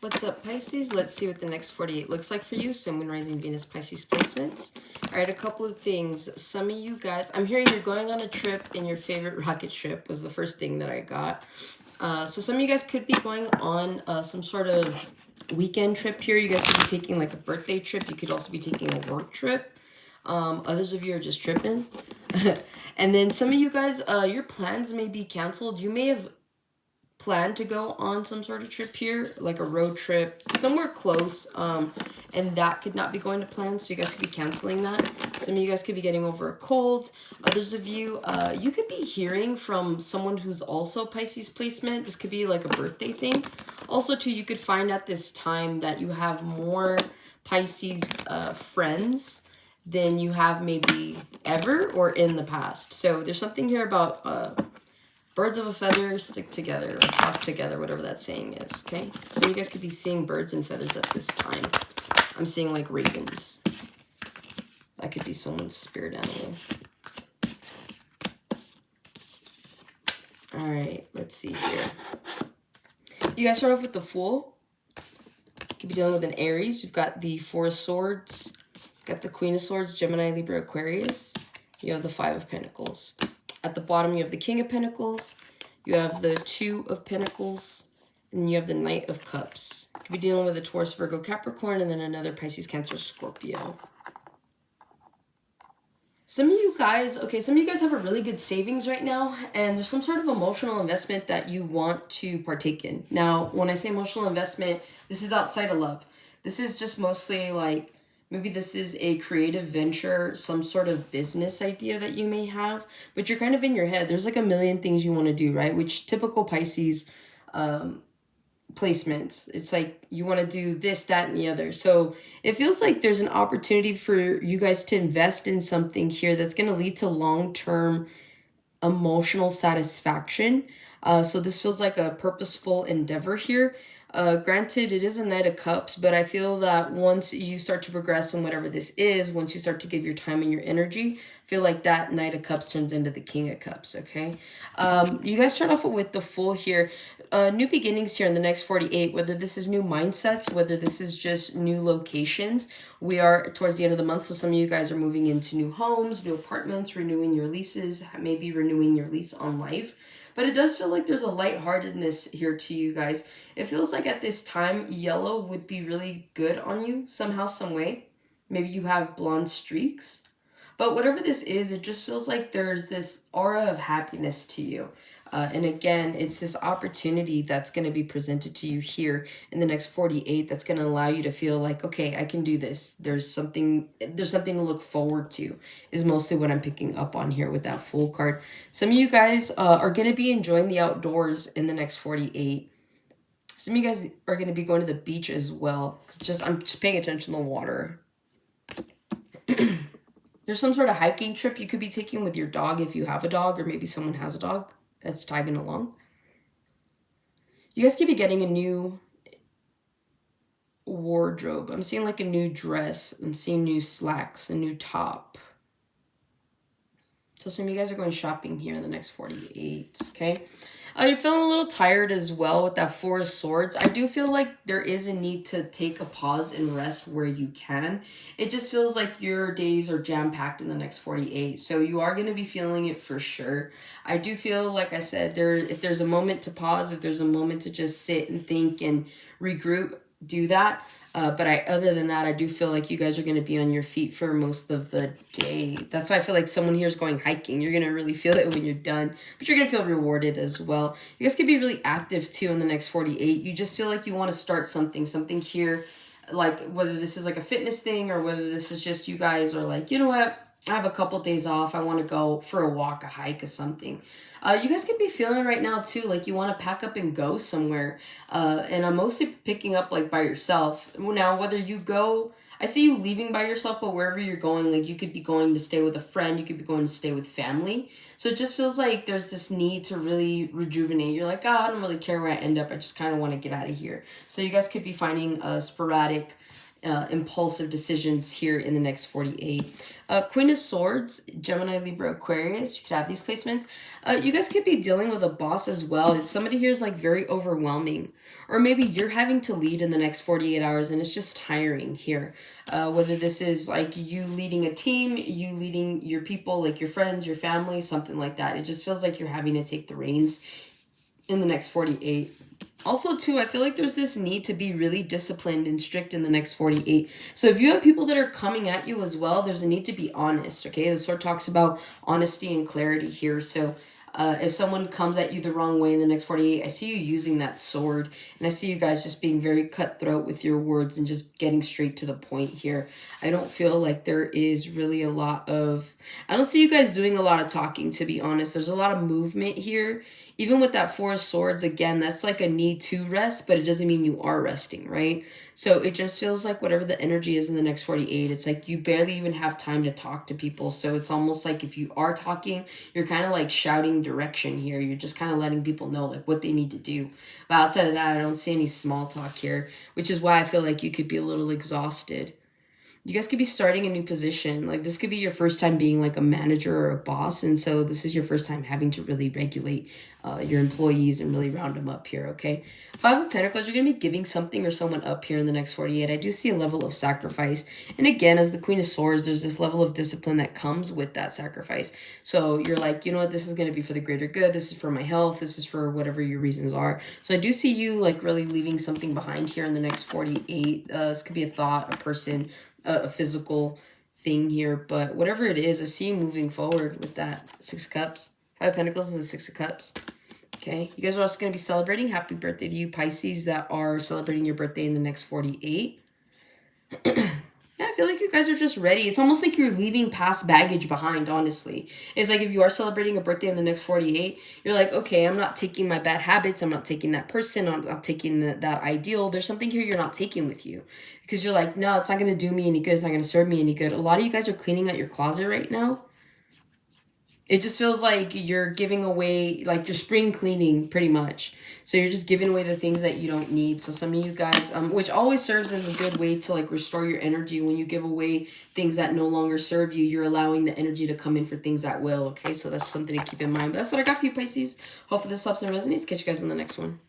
What's up, Pisces? Let's see what the next 48 looks like for you. Sun, Moon, Rising, Venus, Pisces placements. All right, a couple of things. Some of you guys, I'm hearing you're going on a trip, and your favorite rocket ship was the first thing that I got. So some of you guys could be going on some sort of weekend trip here. You guys could be taking like a birthday trip. You could also be taking a work trip. Others of you are just tripping. And then some of you guys, your plans may be canceled. You may have plan to go on some sort of trip here, like a road trip somewhere close, and that could not be going to plan, so you guys could be canceling that. Some of you guys could be getting over a cold. Others of you, you could be hearing from someone who's also Pisces placement. This could be like a birthday thing. Also too, you could find at this time that you have more Pisces friends than you have maybe ever or in the past. So there's something here about birds of a feather stick together, or flock together, whatever that saying is, okay? So you guys could be seeing birds and feathers at this time. I'm seeing like ravens. That could be someone's spirit animal. All right, let's see here. You guys start off with the Fool. You could be dealing with an Aries. You've got the Four of Swords. You've got the Queen of Swords, Gemini, Libra, Aquarius. You have the Five of Pentacles. At the bottom, you have the King of Pentacles, you have the Two of Pentacles, and you have the Knight of Cups. You could be dealing with a Taurus, Virgo, Capricorn, and then another Pisces, Cancer, Scorpio. Some of you guys, some of you guys have a really good savings right now, and there's some sort of emotional investment that you want to partake in. Now, when I say emotional investment, this is outside of love. This is just mostly like, maybe this is a creative venture, some sort of business idea that you may have, but you're kind of in your head. There's like a million things you want to do, right? Which typical Pisces placements. It's like you want to do this, that, and the other. So it feels like there's an opportunity for you guys to invest in something here that's going to lead to long-term emotional satisfaction. So this feels like a purposeful endeavor here. Granted, it is a Knight of Cups, but I feel that once you start to progress in whatever this is, once you start to give your time and your energy, I feel like that Knight of Cups turns into the King of Cups, okay? You guys start off with the Fool here. New beginnings here in the next 48, whether this is new mindsets, whether this is just new locations. We are towards the end of the month, so some of you guys are moving into new homes, new apartments, renewing your leases, maybe renewing your lease on life. But it does feel like there's a lightheartedness here to you guys. It feels like at this time, yellow would be really good on you somehow, some way. Maybe you have blonde streaks. But whatever this is, it just feels like there's this aura of happiness to you. And again, it's this opportunity that's going to be presented to you here in the next 48 that's going to allow you to feel like, okay, I can do this. There's something to look forward to, is mostly what I'm picking up on here with that Fool card. Some of you guys are going to be enjoying the outdoors in the next 48. Some of you guys are going to be going to the beach as well. I'm just paying attention to the water. There's some sort of hiking trip you could be taking with your dog if you have a dog, or maybe someone has a dog that's tagging along. You guys could be getting a new wardrobe. I'm seeing like a new dress. I'm seeing new slacks, a new top. So some of you guys are going shopping here in the next 48, okay? You're feeling a little tired as well with that Four of Swords. I do feel like there is a need to take a pause and rest where you can. It just feels like your days are jam-packed in the next 48. So you are going to be feeling it for sure. I do feel, like I said, if there's a moment to pause, if there's a moment to just sit and think and regroup, do that. But other than that, I do feel like you guys are going to be on your feet for most of the day. That's why I feel like someone here is going hiking. You're going to really feel it when you're done, but you're going to feel rewarded as well. You guys could be really active too in the next 48. You just feel like you want to start something here, like whether this is like a fitness thing or whether this is just you guys are like, you know what? I have a couple days off. I want to go for a walk, a hike, or something. You guys could be feeling right now too, like you want to pack up and go somewhere. And I'm mostly picking up like by yourself. Now, whether you go, I see you leaving by yourself, but wherever you're going, like you could be going to stay with a friend, you could be going to stay with family. So it just feels like there's this need to really rejuvenate. You're like, oh, I don't really care where I end up. I just kind of want to get out of here. So you guys could be finding a sporadic impulsive decisions here in the next 48. Queen of Swords, Gemini, Libra, Aquarius. You could have these placements. You guys could be dealing with a boss as well. Somebody here is like very overwhelming. Or maybe you're having to lead in the next 48 hours and it's just tiring here. Whether this is like you leading a team, you leading your people, like your friends, your family, something like that. It just feels like you're having to take the reins in the next 48. Also, too, I feel like there's this need to be really disciplined and strict in the next 48. So if you have people that are coming at you as well, there's a need to be honest, okay? The sword talks about honesty and clarity here. So if someone comes at you the wrong way in the next 48, I see you using that sword. And I see you guys just being very cutthroat with your words and just getting straight to the point here. I don't feel like there is really a lot of... I don't see you guys doing a lot of talking, to be honest. There's a lot of movement here. Even with that Four of Swords, again, that's like a need to rest, but it doesn't mean you are resting, right? So it just feels like whatever the energy is in the next 48, it's like you barely even have time to talk to people. So it's almost like if you are talking, you're kind of like shouting direction here. You're just kind of letting people know like what they need to do. But outside of that, I don't see any small talk here, which is why I feel like you could be a little exhausted. You guys could be starting a new position. Like this could be your first time being like a manager or a boss. And so this is your first time having to really regulate your employees and really round them up here, okay? Five of Pentacles, you're going to be giving something or someone up here in the next 48. I do see a level of sacrifice. And again, as the Queen of Swords, there's this level of discipline that comes with that sacrifice. So you're like, you know what, this is going to be for the greater good. This is for my health. This is for whatever your reasons are. So I do see you like really leaving something behind here in the next 48. This could be a thought, a person, a physical thing here, but whatever it is, I see you moving forward with that. Six of Cups, Five of Pentacles, and the Six of Cups. Okay, you guys are also going to be celebrating. Happy birthday to you, Pisces, that are celebrating your birthday in the next 48. Yeah, I feel like you guys are just ready. It's almost like you're leaving past baggage behind, honestly. It's like if you are celebrating a birthday in the next 48, you're like, okay, I'm not taking my bad habits. I'm not taking that person. I'm not taking that ideal. There's something here you're not taking with you. Because you're like, no, it's not going to do me any good. It's not going to serve me any good. A lot of you guys are cleaning out your closet right now. It just feels like you're giving away, like you're spring cleaning pretty much. So you're just giving away the things that you don't need. So some of you guys, which always serves as a good way to like restore your energy. When you give away things that no longer serve you, you're allowing the energy to come in for things that will, okay? So that's something to keep in mind. But that's what I got for you, Pisces. Hopefully this helps and resonates. Catch you guys in the next one.